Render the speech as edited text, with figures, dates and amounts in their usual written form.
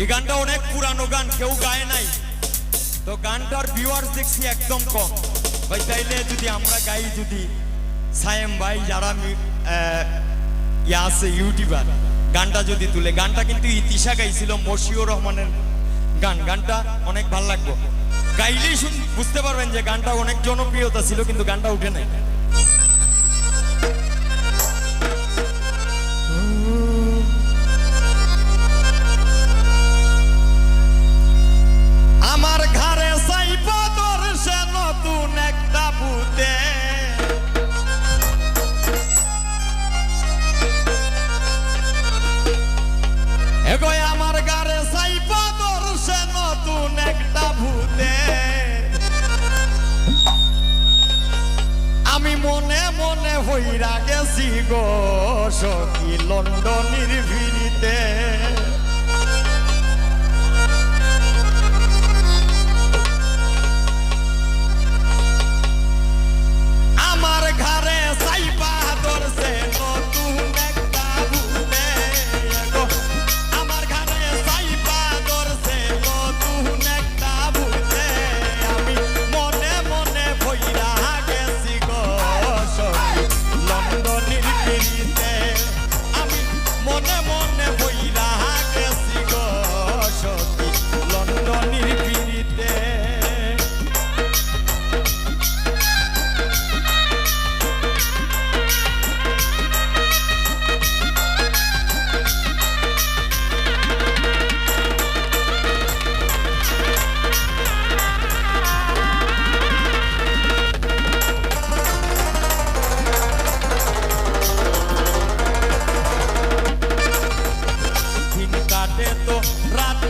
এই গানটা অনেক পুরানো গান, কেউ গায় নাই, তো গানটার ভিউয়ার্স দেখছি একদম কম। ভাই তাইলে যদি আমরা গাই, যদি সায়েম ভাই যারা ইয়া আছে ইউটিউবার, গানটা যদি তুলে, গানটা কিন্তু ইতিশা গাইছিল মশিউর রহমানের গান, গানটা অনেক ভালো লাগবে। গাইলেই বুঝতে পারবেন যে গানটা অনেক জনপ্রিয়তা ছিল, কিন্তু গানটা উঠে নাই। আমার ঘরে সাইবা দর্শে নতুন একটা ভূতে, এগোয় আমার ঘরে সাইবা দর্শে নতুন একটা ভূতে। আমি মনে মনে হইরা গেছি গো সখী লন্ডনের ভিড়িতে। আমার ঘরে সাইবা ধরছে নতুন একটা ভূতে, আমার ঘরে সাইবা ধরছে নতুন একটা ভূতে। আমি মনে মনে ভইরা গেছি গো সখী লন্ডনের পিড়িতে। আমি মনে মনে ভইরা গেছি গো সখী লন্ডনের পিড়িতে। দিন কাটে তো রাত